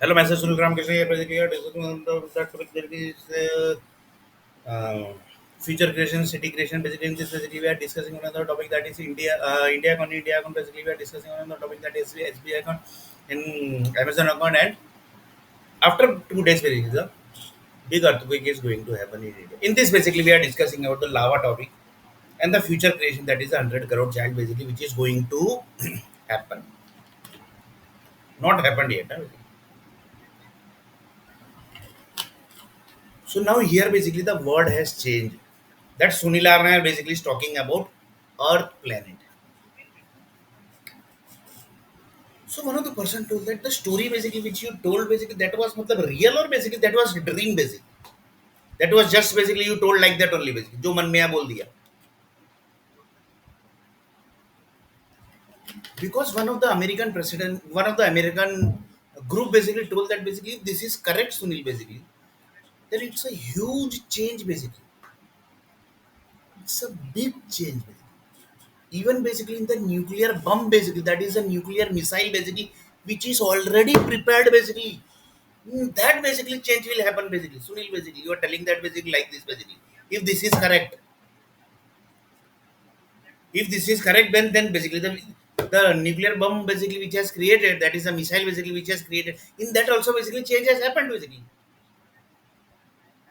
Hello, myself Sunil Ramakrishna here. Basically, we are discussing on the topic that is future creation, city creation. Basically, in this, basically, we are discussing on another topic that is India, India account. Basically, we are discussing on another topic that is SBI account in Amazon account. And after 2 days, basically, the big earthquake is going to happen in India. In this, basically, we are discussing about the lava topic and the future creation that is 100 crore child, basically, which is going to happen. Not happened yet. Huh? So now here basically the word has changed. That Sunil Arnair basically is talking about Earth planet. So one of the person told that the story basically which you told basically that was matlab real or basically that was dream basically. That was just basically you told like that only basically. जो मन में आया बोल दिया. Because one of the American group basically told that basically this is correct Sunil basically. Then it's a huge change basically. It's a big change basically. Even basically in the nuclear bomb basically that is a nuclear missile basically which is already prepared basically. That basically change will happen basically. Sunil basically you are telling that basically like this basically. If this is correct, if this is correct, then basically the nuclear bomb basically which has created, that is a missile basically which has created, in that also basically change has happened basically.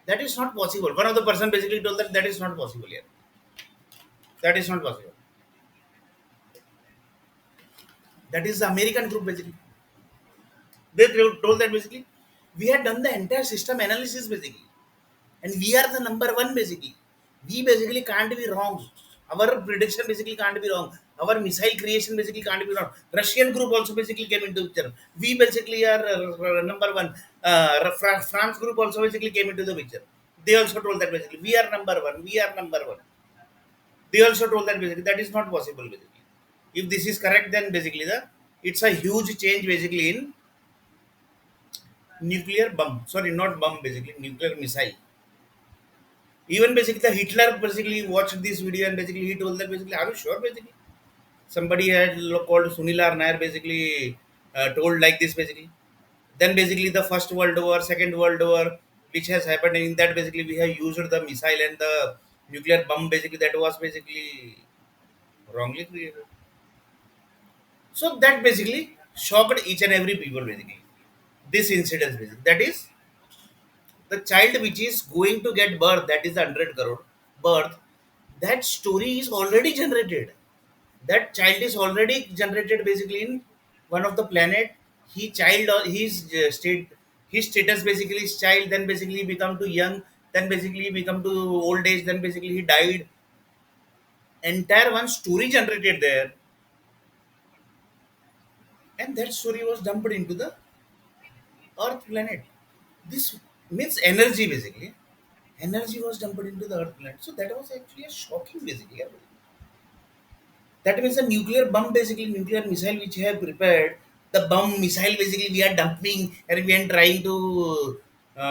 That is not possible. One of the person basically told that that is not possible here. That is not possible. That is the American group basically. They told that basically we had done the entire system analysis basically, and we are the number one basically. We basically can't be wrong. Our prediction basically can't be wrong. Our missile creation basically can't be wrong. Russian group also basically came into the picture. We basically are number one. France group also basically came into the picture. They also told that basically we are number one. We are number one. They also told that basically that is not possible basically. If this is correct, then basically it's a huge change basically in nuclear bomb. Sorry, not bomb basically, nuclear missile. Even basically the Hitler basically watched this video and basically he told that basically, are you sure basically? Somebody had called Sunil Nair basically told like this basically. Then basically the First World War, Second World War, which has happened in that basically we have used the missile and the nuclear bomb basically that was basically wrongly created. So that basically shocked each and every people basically. This incident basically. That is the child which is going to get birth, that is the 100 crore birth, that story is already generated. That child is already generated basically in one of the planet. He child or his status basically is child, then basically become to young, then basically become to old age, then basically he died. Entire one story generated there, and that story was dumped into the earth planet. This means energy basically. Energy was dumped into the earth planet. So that was actually a shocking basically. That means the nuclear bomb basically, nuclear missile which we have prepared, the bomb missile basically we are dumping and we are trying to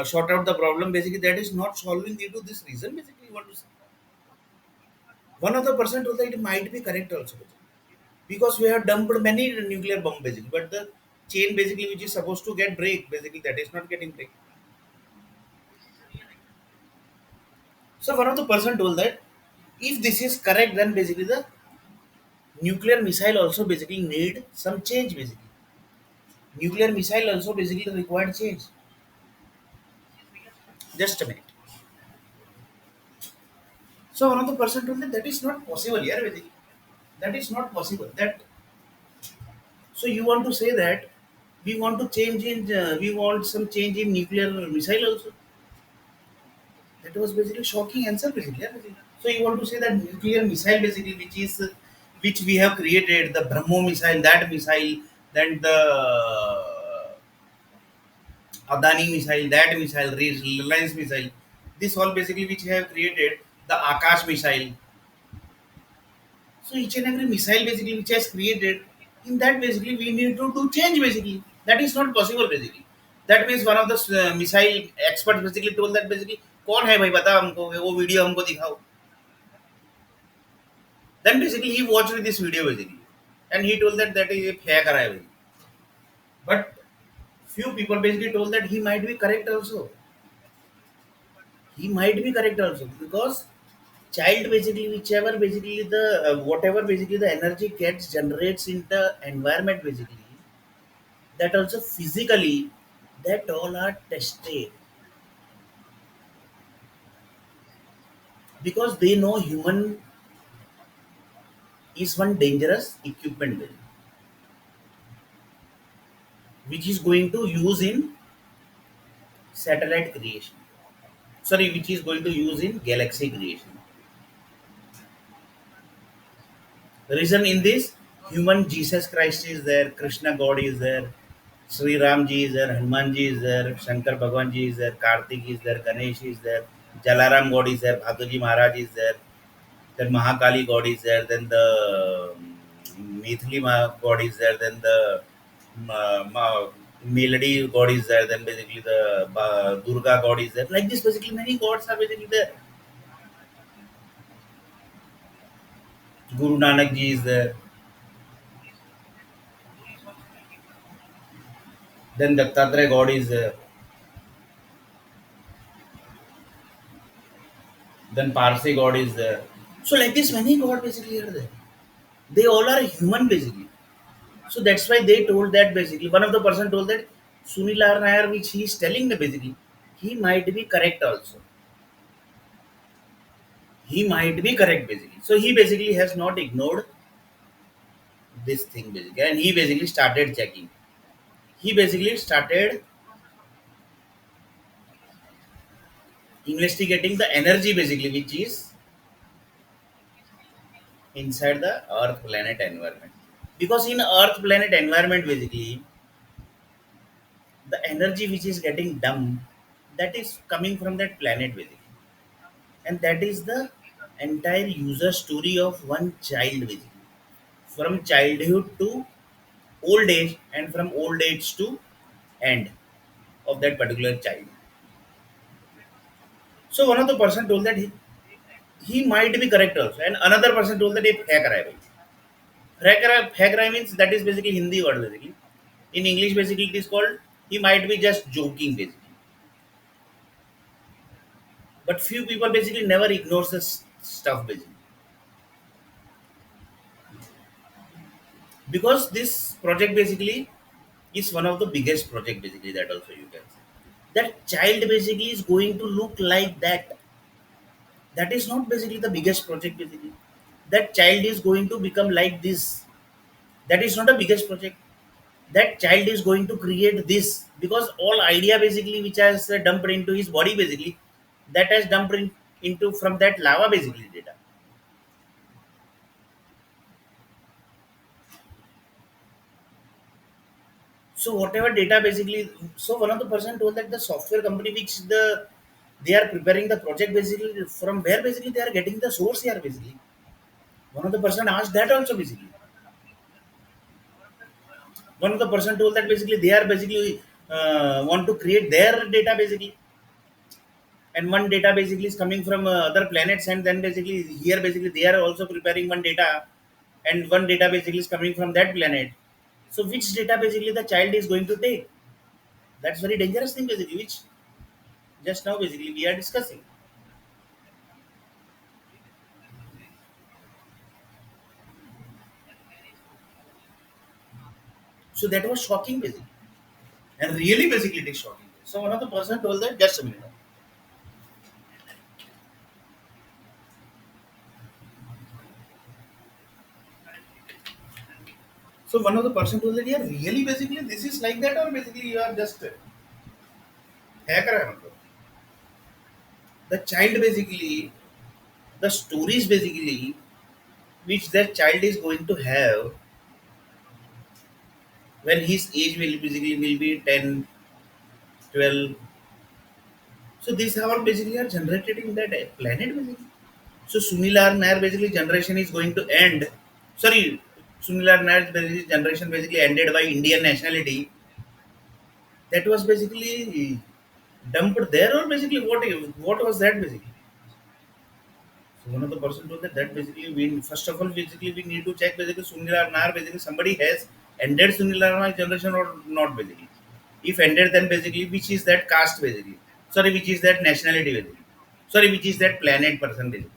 sort out the problem basically, that is not solving due to this reason basically you want to say. One of the person told that it might be correct also basically. Because we have dumped many nuclear bomb basically, but the chain basically which is supposed to get break basically that is not getting break. So one of the person told that if this is correct, then basically the nuclear missile also basically need some change basically. Nuclear missile also basically required change. Just a minute. So one of the person told me that is not possible. Yeah, basically. That is not possible. That so you want to say that we want to change in we want some change in nuclear missile also. That was basically shocking answer basically. Yeah, basically. So you want to say that nuclear missile basically which we have created, the Brahmo missile, that missile, then the Adani missile, that missile, Reliance missile. This all basically which have created the Akash missile. So each and every missile basically which has created, in that basically we need to do change basically. That is not possible basically. That means one of the missile experts basically told that basically कौन है भाई बता हमको वो video हमको दिखाओ. Then basically he watched this video basically, and he told that that is a फेंक रहा है भाई. But few people basically told that he might be correct also. He might be correct also because child basically whichever basically the whatever basically the energy gets generates in the environment basically, that also physically, that all are tested because they know human is one dangerous equipment which is going to use in satellite creation, sorry, which is going to use in galaxy creation. The reason in this, human Jesus Christ is there, Krishna God is there, Sri Ram ji is there, Hanuman ji is there, Shankar Bhagwan ji is there, Kartik is there, Ganesh is there, Jalaram God is there, Bhagaji Maharaj is there, then Mahakali God is there, then the Mithili God is there, then the Melody God is there, then basically the Durga God is there. Like this, basically many gods are basically there. Guru Nanak ji is there, then Dattatreya God is there, then Parsi God is there. So like this, many God basically are there. They all are human basically. So that's why they told that basically one of the person told that Sunil R. Nair, which he is telling the basically, he might be correct also. He might be correct basically. So he basically has not ignored this thing basically, and he basically started checking. He basically started investigating the energy basically, which is inside the Earth planet environment. Because in Earth planet environment basically, the energy which is getting dumped, that is coming from that planet basically, and that is the entire user story of one child basically, from childhood to old age, and from old age to end of that particular child. So one of the person told that he might be correct also, and another person told that he hack raya. Hack raya means that is basically Hindi word basically. In English basically it is called he might be just joking basically. But few people basically never ignores this stuff basically, because this project basically is one of the biggest project basically, that also you can say. That child basically is going to look like that. That is not basically the biggest project basically. That child is going to become like this. That is not a biggest project. That child is going to create this because all idea basically which has dumped into his body basically, that has dumped into from that lava basically data. So whatever data basically, so one of the person told that the software company which they are preparing the project basically, from where basically they are getting the source here basically. One of the person asked that also basically. One of the person told that basically they are basically want to create their data basically, and one data basically is coming from other planets, and then basically here basically they are also preparing one data, and one data basically is coming from that planet. So which data basically the child is going to take? That's very dangerous thing basically, which just now basically we are discussing. So that was shocking basically, and really basically it is shocking. So one of the person told that, just a minute. So one of the person told that, yeah, really basically this is like that, or basically you are just hacker. The child basically, the stories basically which that child is going to have when his age will basically will be 10, 12. So these are all basically are generated in that planet basically. So Sunilar Nair basically generation is going to end. Sorry, Sunilar Nair basically generation basically ended by Indian nationality. That was basically dumped there, or basically what was that basically? So one of the person told that, basically we first of all basically we need to check basically Sunilar Nair basically somebody has ended Sunilar Nair generation or not basically. If entered, then basically which is that caste basically. Sorry, which is that nationality basically. Sorry, which is that planet person basically.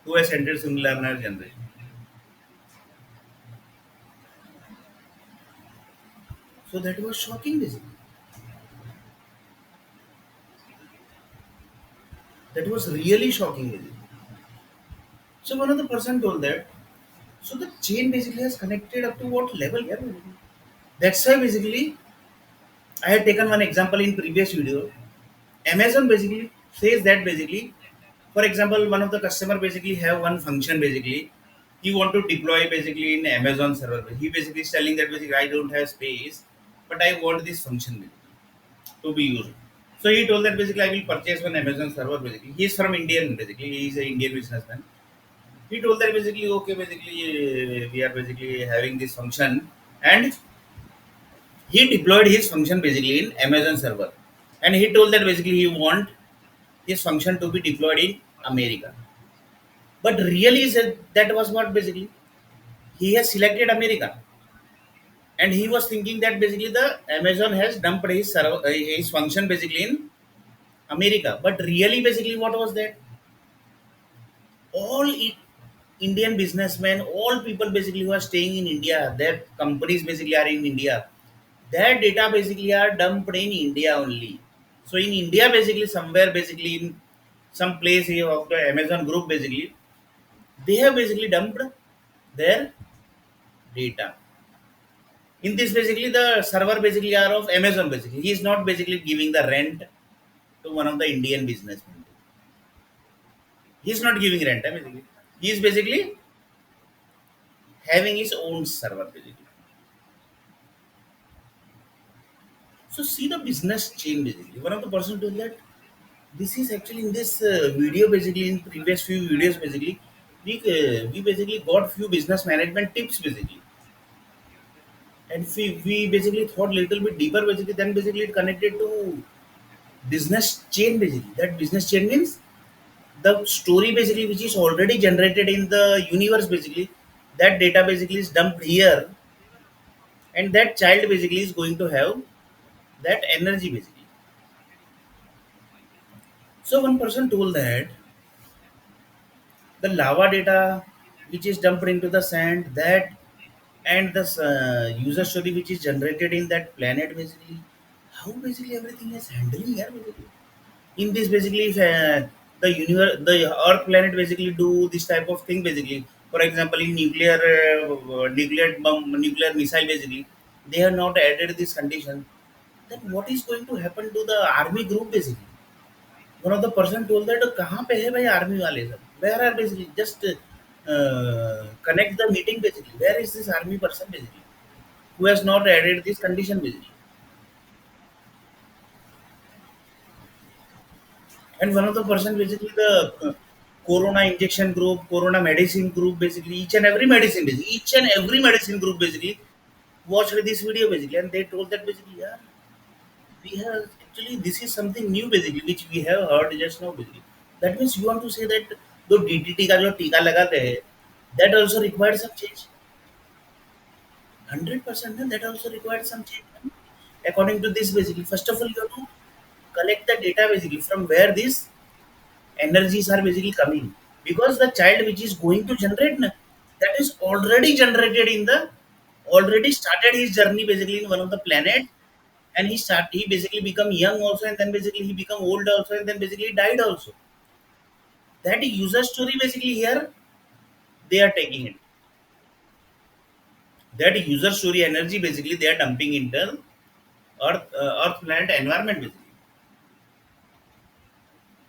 Who has entered similar in our generation. So that was shocking basically. That was really shocking basically. So one of the person told that. So the chain basically has connected up to what level? Yeah, basically. That's why basically I had taken one example in previous video. Amazon basically says that basically, for example, one of the customer basically have one function basically. He want to deploy basically in Amazon server. He basically is telling that basically I don't have space, but I want this function basically to be used. So he told that basically I will purchase one Amazon server basically. He is from Indian basically. He is an Indian businessman. He told that basically okay basically we are basically having this function, and he deployed his function basically in Amazon server, and he told that basically he want his function to be deployed in America. But really said that was what basically he has selected America, and he was thinking that basically the Amazon has dumped his server, his function basically in America. But really basically what was that? All Indian businessmen, all people basically who are staying in India, their companies basically are in India. Their data basically are dumped in India only. So in India basically somewhere basically in some place here of the Amazon group basically they have basically dumped their data. In this basically the server basically are of Amazon basically. He is not basically giving the rent to one of the Indian businessmen. He is not giving rent basically. He is basically having his own server basically. So see the business chain basically. One of the person told that this is actually in this video basically in previous few videos basically we basically got few business management tips basically, and we basically thought little bit deeper basically then basically it connected to business chain basically. That business chain means the story basically which is already generated in the universe basically, that data basically is dumped here, and that child basically is going to have that energy basically. So one person told that the lava data which is dumped into the sand, that and the user story which is generated in that planet basically, how basically everything is handling here basically. In this basically if, the universe, the earth planet basically do this type of thing basically. For example in nuclear bomb, nuclear missile basically, they have not added this condition, then what is going to happen to the army group basically. One of the person told that कहाँ पे है भाई army वाले सब, where are basically just connect the meeting basically, where is this army person basically who has not added this condition basically. And one of the person basically the corona injection group, corona medicine group basically, each and every medicine basically, each and every medicine group basically watched this video basically, and they told that basically yeah, we have actually this is something new basically which we have heard just now basically. That means you want to say that जो DTT का जो टीका लगाते हैं, that also required some change. 100% that also required some change. According to this basically, first of all you have to collect the data basically from where these energies are basically coming, because the child which is going to generate that is already generated in the, already started his journey basically in one of the planet, and he basically become young also, and then basically he become old also, and then basically he died also. That user story basically here they are taking it, that user story energy basically they are dumping into earth planet environment basically.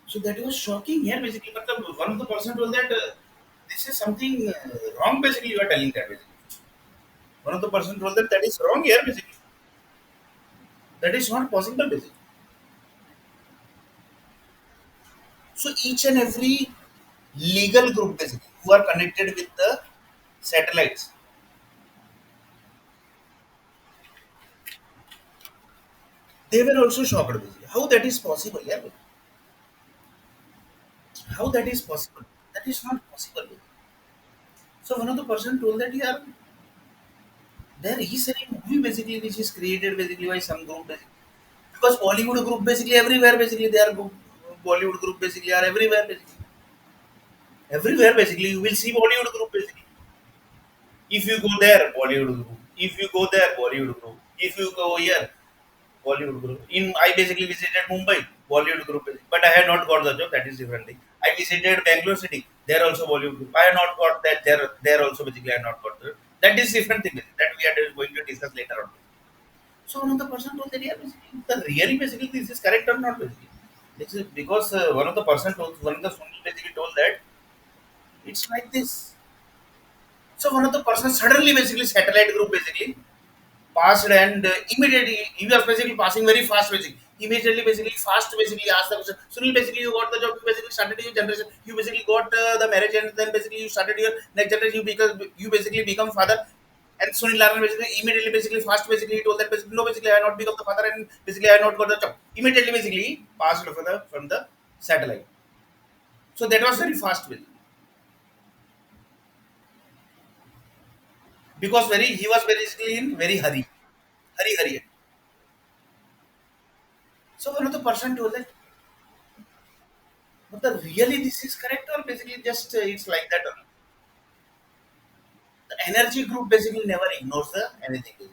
So that was shocking here basically, but one of the person told that this is something wrong basically, you are telling that basically. One of the person told that that is wrong here basically. That is not possible basically. So each and every legal group basically who are connected with the satellites, they were also shocked basically. How that is possible? Yeah, how that is possible? That is not possible. So one of the person told that yeah, There is a movie basically which is created basically by some group basically. Because Bollywood group basically everywhere basically they are Bollywood group basically are everywhere basically. Everywhere basically you will see Bollywood group basically. If you go there, Bollywood group. If you go there, Bollywood group. If you go here, Bollywood group. In I basically visited Mumbai, Bollywood group, but I had not got the job. That is different thing. I visited Bangalore city. There also Bollywood group. I have not got that. There also basically I have not got the. That is different thing. That we are going to discuss later on. So one of the person told that yeah, basically, the really basically this is correct or not basically. This is because one of the person told one of the Sunil basically told that it's like this. So one of the person suddenly basically satellite group basically passed and immediately he was basically passing very fast basically. Immediately basically fast basically asked the question. Sunil basically you got the job, you basically started your generation, you basically got the marriage and then basically you started your next generation, you basically become father. And Sunil Narine basically immediately basically fast basically he told that basically no basically I have not become the father and basically I have not got the job. Immediately basically passed from the satellite. So that was very fast basically. Because very he was basically in very hurry. Hurry. So one of the person told that but the really this is correct or basically just it's like that only. The energy group basically never ignores the anything.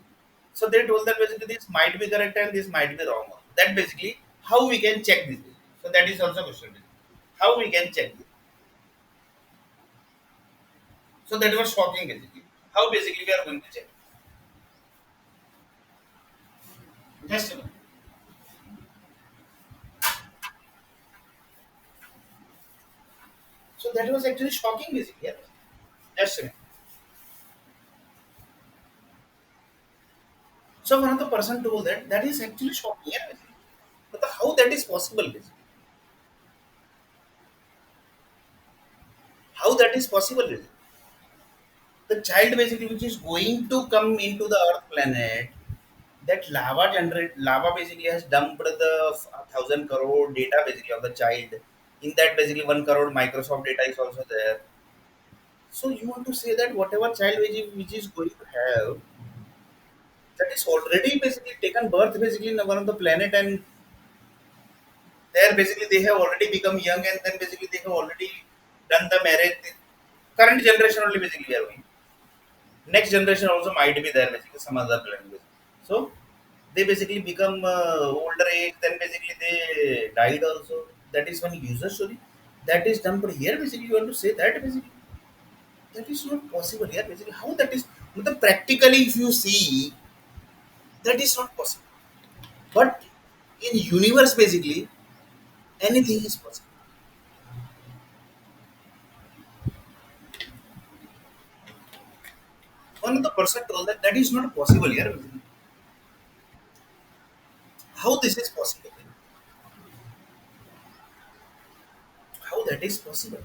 So they told that basically this might be correct and this might be wrong. That basically how we can check this. So that is also a question. How we can check this. So that was shocking basically. How basically we are going to check. Just a minute. So that was actually shocking basically. Yeah. Just a minute. So one of the person told that that is actually shocking. Yeah. But how that is possible basically. How that is possible basically. The child basically which is going to come into the earth planet, that lava basically has dumped the 1,000 crore data basically of the child. In that basically 1 crore Microsoft data is also there. So you want to say that whatever child which is going to have, that is already basically taken birth basically in one of the planet, and there basically they have already become young, and then basically they have already done the marriage. Current generation only basically we are going. Next generation also might be there basically some other language. So they basically become older age, then basically they died also. That is one user story. That is done, but here basically you want to say that basically that is not possible here. Basically, how that is practically if you see that is not possible. But in universe basically anything is possible. One of the person told that that is not possible here. Basically. How this is possible? How that is possible?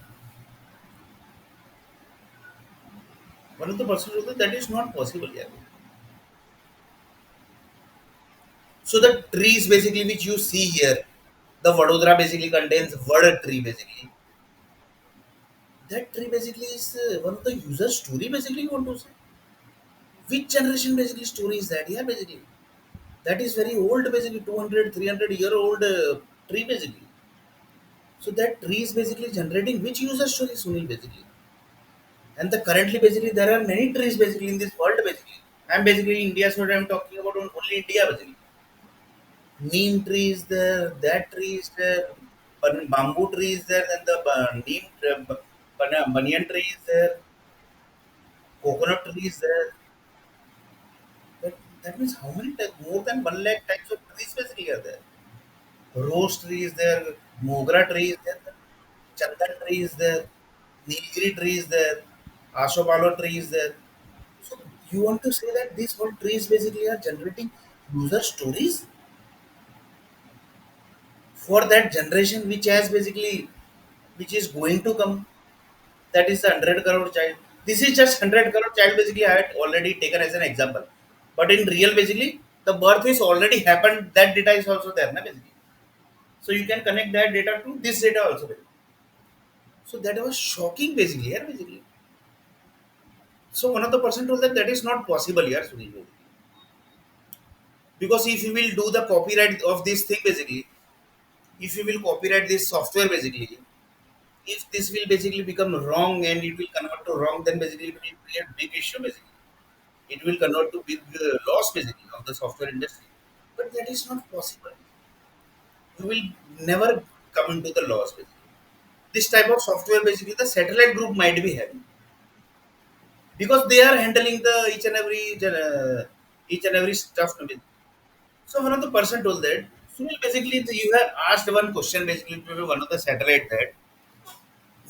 One of the person told that that is not possible here. So the trees basically which you see here, the Vadodara basically contains Vada tree basically. That tree basically is one of the user story basically you want to say. Which generation basically story is that? Yeah, basically. That is very old basically 200, 300 year old tree basically. So that tree is basically generating which user story Sunil basically. And the currently basically there are many trees basically in this world basically. I'm basically India, so I'm talking about only India basically. Neem tree is there, that tree is there, bamboo tree is there, then the neem, banyan tree is there, coconut tree is there. That means how many types? More than 1 lakh types of trees basically are there. Rose tree is there, mogra tree is there, chandan tree is there, nilgiri tree is there, ashobalo tree is there. So you want to say that these whole trees basically are generating user stories for that generation which has basically which is going to come. That is the 100 crore child. This is just 100 crore child basically I had already taken as an example. But in real basically the birth is already happened. That data is also there, na, basically. So you can connect that data to this data also. Basically. So that was shocking basically, yeah, basically. So one of the person told that that is not possible here, Sunil. Because if you will do the copyright of this thing basically, if you will copyright this software basically, if this will basically become wrong and it will convert to wrong, then basically it will create big issue basically. It will convert to big loss basically of the software industry. But that is not possible. You will never come into the loss basically. This type of software basically the satellite group might be having because they are handling the each and every stuff. So one of the person told that Sunil basically you have asked one question basically to one of the satellite that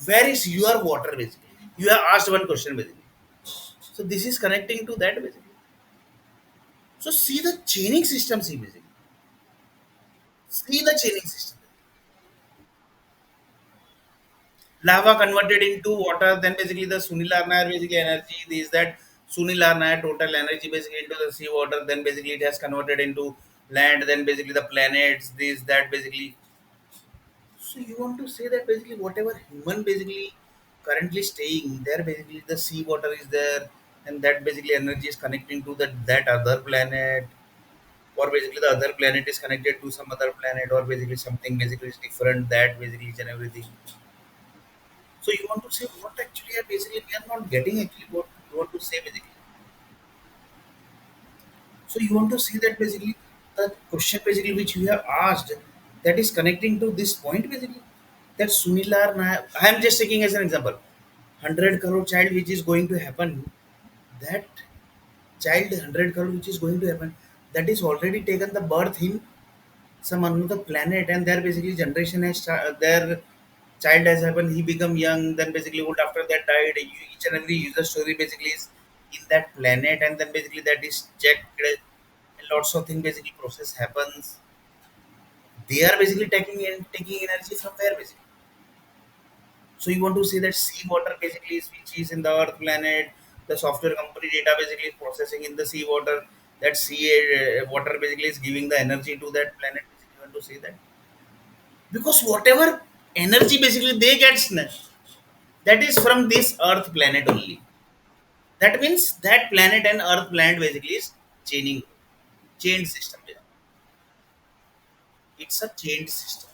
where is your water basically. You have asked one question basically. So this is connecting to that basically. So see the chaining system, see basically. See the chaining system. Lava converted into water, then basically the Sunil Arnair basically energy is that Sunil Arnair total energy basically into the sea water, then basically it has converted into land, then basically the planets, this, that basically. So you want to say that basically whatever human basically currently staying there, basically the sea water is there, and that basically energy is connecting to that other planet, or basically the other planet is connected to some other planet, or basically something basically is different that basically each and everything. So you want to say what actually are basically we are not getting actually what you want to say basically. So you want to see that basically the question basically which you have asked that is connecting to this point basically that Sunilar I am just taking as an example 100 crore child which is going to happen that child 100 crore which is going to happen that is already taken the birth in some another planet and their basically generation has their child has happened he become young then basically old after that died each and every user story basically is in that planet and then basically that is checked lots of things basically process happens they are basically taking energy from where basically so you want to say that sea water basically is which is in the earth planet the software company data basically is processing in the sea water that sea water basically is giving the energy to that planet basically you want to say that because whatever energy basically they get that is from this earth planet only that means that planet and earth planet basically is chaining chain system it's a chain system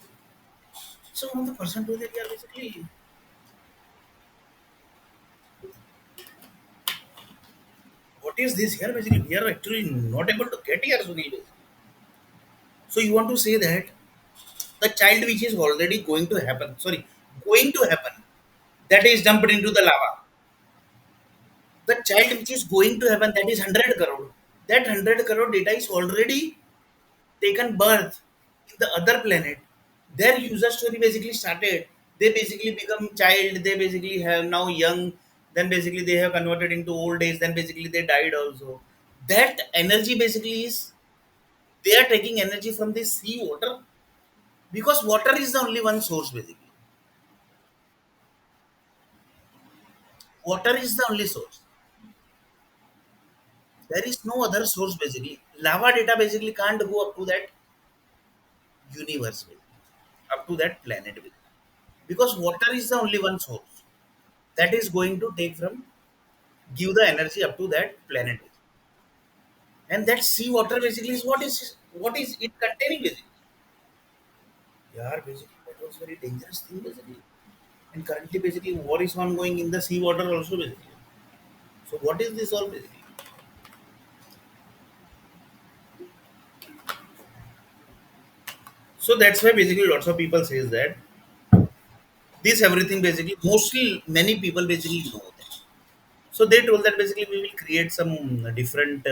so one of the person to that yeah basically what is this here basically we are actually not able to get here Sunil basically. So you want to say that the child which is already going to happen sorry going to happen that is dumped into the lava the child which is going to happen that is 100 crore that 100 crore data is already taken birth in the other planet their user story basically started they basically become child they basically have now young then basically they have converted into old age then basically they died also that energy basically is they are taking energy from the sea water because water is the only one source basically water is the only source there is no other source basically lava data basically can't go up to that universe basically, up to that planet basically. Because water is the only one source that is going to take from give the energy up to that planet and that sea water basically is what is it containing basically yeah basically that was very dangerous thing basically and currently basically war is ongoing in the sea water also basically so what is this all basically so that's why basically lots of people says that this everything basically mostly many people basically know that so they told that basically we will create some different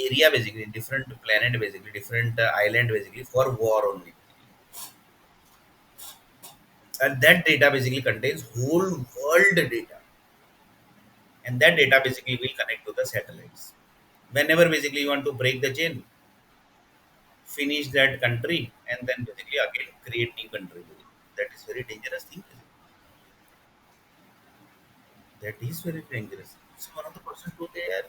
area basically different planet basically different island basically for war only and that data basically contains whole world data and that data basically will connect to the satellites whenever basically you want to break the chain finish that country and then basically again create new country that is very dangerous thing that is very dangerous so one of the person to there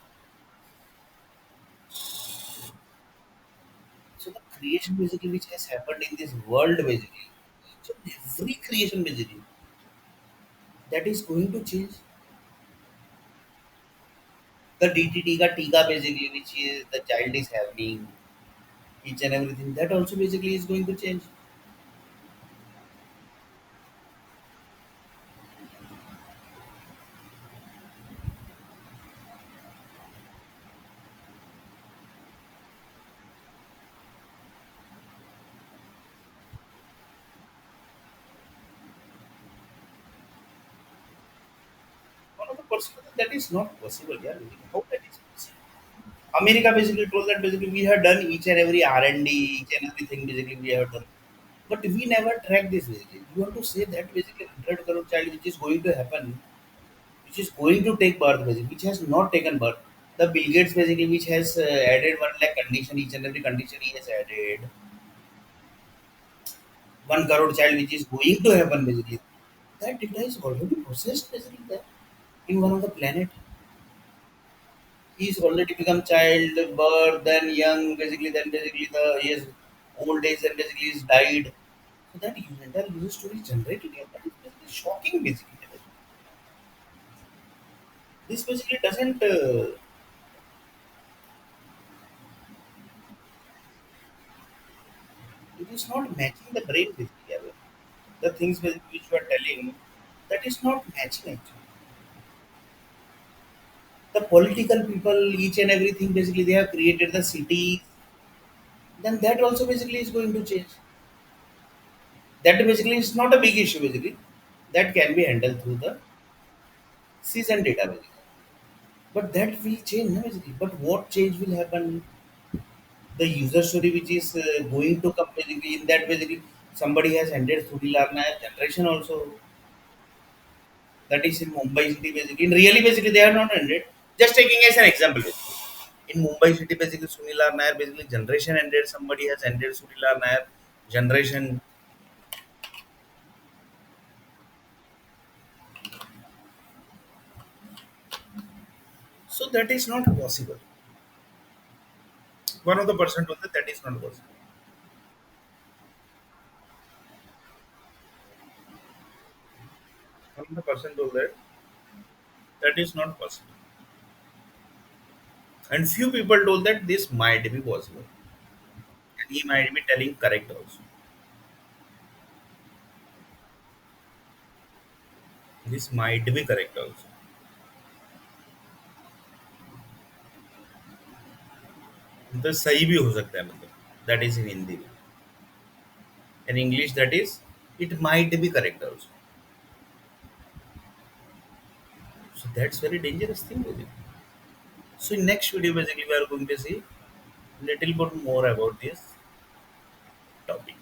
so the creation basically which has happened in this world basically so every creation basically that is going to change the DTT ka tika basically which is the child is having each and everything that also basically is going to change. One of the person that is not possible. Yeah, how that is possible? America basically told that basically we have done each and every R&D, each and everything basically we have done. But we never track this basically. You want to say that basically 100 crore child which is going to happen, which is going to take birth basically, which has not taken birth. The Bill Gates basically which has added 1 lakh condition, each and every condition he has added. 1 crore child which is going to happen basically. That data is already processed basically there in one of the planet. He's already become child, birth, then young, basically, then basically the his old age, and basically he's died. So that entire user story is generated here. That is basically shocking, basically. This basically doesn't, it is not matching the brain, basically. Abhay. The things which you are telling, that is not matching actually. The political people, each and everything, basically, they have created the cities, then that also basically is going to change. That basically is not a big issue, basically. That can be handled through the season data, basically. But that will change, no, basically. But what change will happen? The user story which is going to come basically in that basically somebody has ended Surilar Nayak generation also. That is in Mumbai city basically. In really basically they are not ended. Just taking as an example. Basically. In Mumbai city basically Sunilar Nair basically generation ended. Somebody has ended Sunilar Nair generation. So that is not possible. One of the person told that that is not possible. One of the person told that that is not possible. And few people told that this might be possible. And he might be telling correct also. This might be correct also. तो सही भी हो सकता है मतलब that is in Hindi. In English that is it might be correct also. So that's very dangerous thing with it. So in next video basically we are going to see little bit more about this topic.